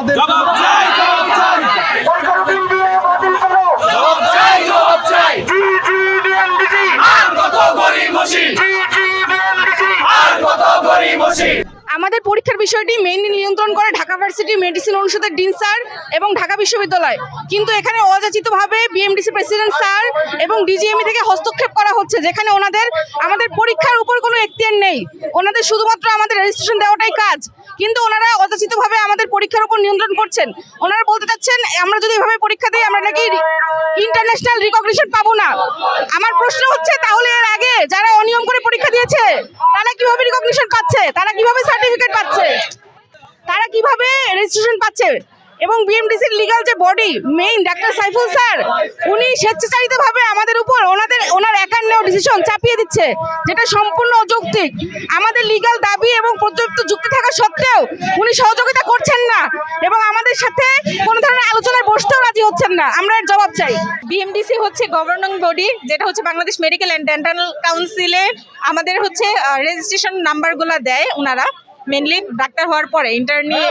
আমাদের জবাব চাই, জবাব চাই। জবাব চাই, জবাব চাই। আর কত গড়িমসি, আর কত গড়িমসি। আমাদের পরীক্ষার বিষয়টি মেইনলি নিয়ন্ত্রণ করে ঢাকা ভার্সিটি মেডিসিন অনুষদের ডিন স্যার এবং ঢাকা বিশ্ববিদ্যালয়, কিন্তু এখানে অযাচিতভাবে বিএমডিসি প্রেসিডেন্ট স্যার এবং ডিজিএমই থেকে হস্তক্ষেপ করা হচ্ছে, যেখানে আমাদের পরীক্ষার উপর কোনো এখতিয়ার নেই। ওনাদের শুধুমাত্র আমাদের রেজিস্ট্রেশন দেওয়াটাই কাজ, কিন্তু ওনারা অযাচিতভাবে আমাদের পরীক্ষার উপর নিয়ন্ত্রণ করছেন। ওনারা বলতে চাচ্ছেন আমরা যদি এভাবে পরীক্ষা দিই আমরা নাকি ইন্টারন্যাশনাল রিকগনিশন পাবো না। আমার প্রশ্ন হচ্ছে, তাহলে এর আগে যারা অনিয়ম করে পরীক্ষা দিয়েছে তারা কিভাবে রিকগনিশন পাচ্ছে, তারা কিভাবে সার্টিফিকেট পাচ্ছে, তারা কিভাবে রেজিস্ট্রেশন পাচ্ছে? এবং বিএমডিসির লিগ্যাল যে body main doctor Saiful sir, উনি স্বেচ্ছাচারিতভাবে আমাদের উপর ওনার একার নেওয়া ডিসিশন চাপিয়ে দিচ্ছে, যেটা সম্পূর্ণ অযৌক্তিক। আমাদের লিগ্যাল দাবি এবং পর্যাপ্ত যুক্তি থাকা সত্ত্বেও উনি সহযোগিতা করছেন না এবং আমাদের সাথে কোনো ধরনের আলোচনায় বসতেও রাজি হচ্ছেন না। আমরা এর জবাব চাই। বিএমডিসি হচ্ছে গভর্নিং বডি, যেটা হচ্ছে বাংলাদেশ মেডিকেল অ্যান্ড ডেন্টাল কাউন্সিলে আমাদের হচ্ছে রেজিস্ট্রেশন নাম্বারগুলো দেয় ওনারা, মেনলি ডাক্তার হওয়ার পরে, ইন্টার্নি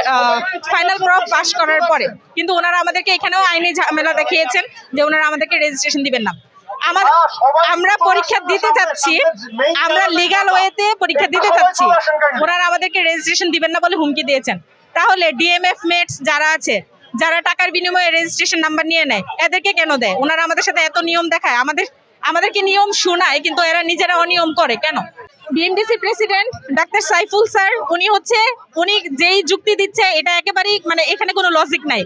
ফাইনাল প্রপ পাস করার পরে। কিন্তু ওনারা আমাদেরকে এখানেও আইনি ঝামেলা দেখিয়েছেন যে ওনারা আমাদেরকে রেজিস্ট্রেশন দিবেন না। আমরা পরীক্ষা দিতে চাচ্ছি, আমরা লিগ্যাল ওয়েতে পরীক্ষা দিতে চাচ্ছি, ওনারা আমাদেরকে রেজিস্ট্রেশন দিবেন না বলে হুমকি দিয়েছেন। তাহলে ডিএমএফ মেটস যারা আছে, যারা টাকার বিনিময়ে রেজিস্ট্রেশন নাম্বার নিয়ে নেয়, এদেরকে কেন দেয়? ওনারা আমাদের সাথে এত নিয়ম দেখায়, আমাদেরকে নিয়ম শোনায়, কিন্তু এরা নিজেরা অনিয়ম করে কেন? BMDC president doctor Saiful sir, উনি যেই যুক্তি দিচ্ছে এটা একেবারেই এখানে কোনো লজিক নাই।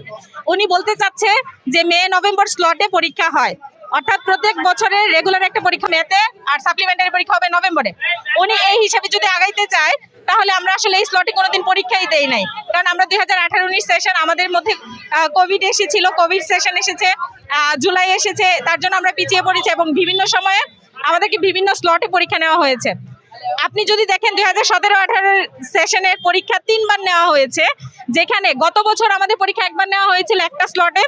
উনি বলতে চাচ্ছে যে মে নভেম্বর স্লটে পরীক্ষা হয়, অর্থাৎ প্রত্যেক বছরের রেগুলার একটা পরীক্ষা মেতে আর সাপ্লিমেন্টারি পরীক্ষা হবে নভেম্বরে। উনি এই হিসাবে যদি আগাইতে চায় তাহলে আমরা আসলে এই স্লটে কোনোদিন পরীক্ষাই দেই নাই, কারণ আমরা 2018-19 সেশন, আমাদের মধ্যে কোভিড এসেছিল, কোভিড সেশন এসেছে, জুলাই এসেছে, তার জন্য আমরা পিছিয়ে পড়েছি এবং বিভিন্ন সময়ে আমাদেরকে বিভিন্ন স্লটে পরীক্ষা নেওয়া হয়েছে। আপনি যদি দেখেন 2017-18 সেশনের পরীক্ষা 3 বার নেওয়া হয়েছে, যেখানে গত বছর আমাদের পরীক্ষা একবার নেওয়া হয়েছিল একটা স্লটে,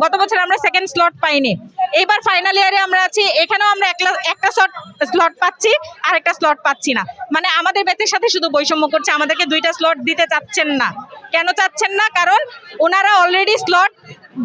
গত বছর আমরা সেকেন্ড স্লট পাইনি। এইবার ফাইনাল ইয়ারে আমরা আছি, এখানেও আমরা একটা স্লট পাচ্ছি আর একটা স্লট পাচ্ছি না। আমাদের ব্যাচের সাথে শুধু বৈষম্য করছে, আমাদেরকে 2টা স্লট দিতে চাচ্ছেন না। কেন চাচ্ছেন না? কারণ ওনারা অলরেডি স্লট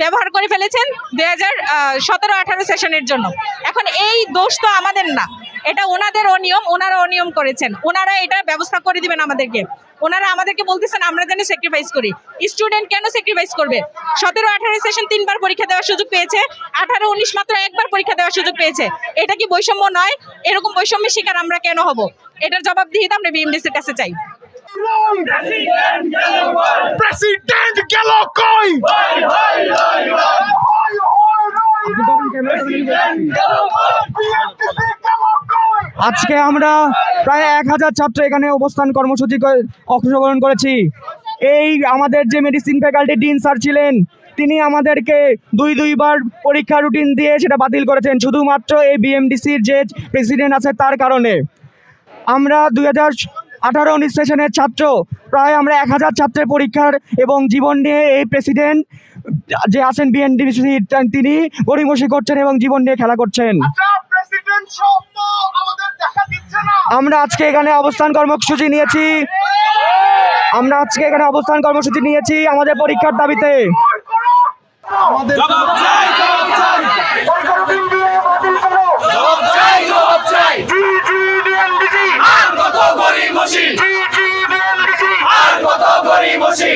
ব্যবহার করে ফেলেছেন 2017-18 সেশনের জন্য। এখন এই দোষ তো আমাদের না, এটা ওনাদের অনিয়ম, ওনারা অনিয়ম করেছেন, ওনারা এটা ব্যবস্থা করে দিবেন আমাদেরকে। ওনারা আমাদেরকে বলতেছেন আমরা যেন স্যাক্রিফাইস করি। স্টুডেন্ট কেন স্যাক্রিফাইস করবে? 17-18 সেশন 3 বার পরীক্ষা দেওয়ার সুযোগ পেয়েছে, 18-19 মাত্র একবার পরীক্ষা দেওয়ার সুযোগ পেয়েছে। এটা কি বৈষম্য নয়? এরকম বৈষম্যের শিকার আমরা কেন হব? এটার জবাবদিহিতা আমরা বিএমডিসির কাছে চাই। প্রেসিডেন্ট গেল কই? আজকে আমরা প্রায় 1000 ছাত্র এখানে অবস্থান কর্মসূচি অংশগ্রহণ করেছি। এই আমাদের যে মেডিসিন ফ্যাকাল্টি ডিন স্যার ছিলেন, তিনি আমাদেরকে দুইবার পরীক্ষা রুটিন দিয়ে সেটা বাতিল করেছেন, শুধুমাত্র এই বিএমডিসির যে প্রেসিডেন্ট আছে তার কারণে। আমরা 2018-19 সেশনের ছাত্র, প্রায় আমরা 1000 ছাত্রের পরীক্ষার এবং জীবন নিয়ে এই প্রেসিডেন্ট যে আছেন বিএমডিসি, তিনি গড়িমসি করছেন এবং জীবন নিয়ে খেলা করছেন। আমরা আজকে এখানে অবস্থান কর্মসূচি নিয়েছি আমাদের পরীক্ষার দাবিতে। আমাদের জবাব চাই, জবাব চাই। জবাব চাই, জবাব চাই। আর কত গড়িমসি, আর কত গড়িমসি।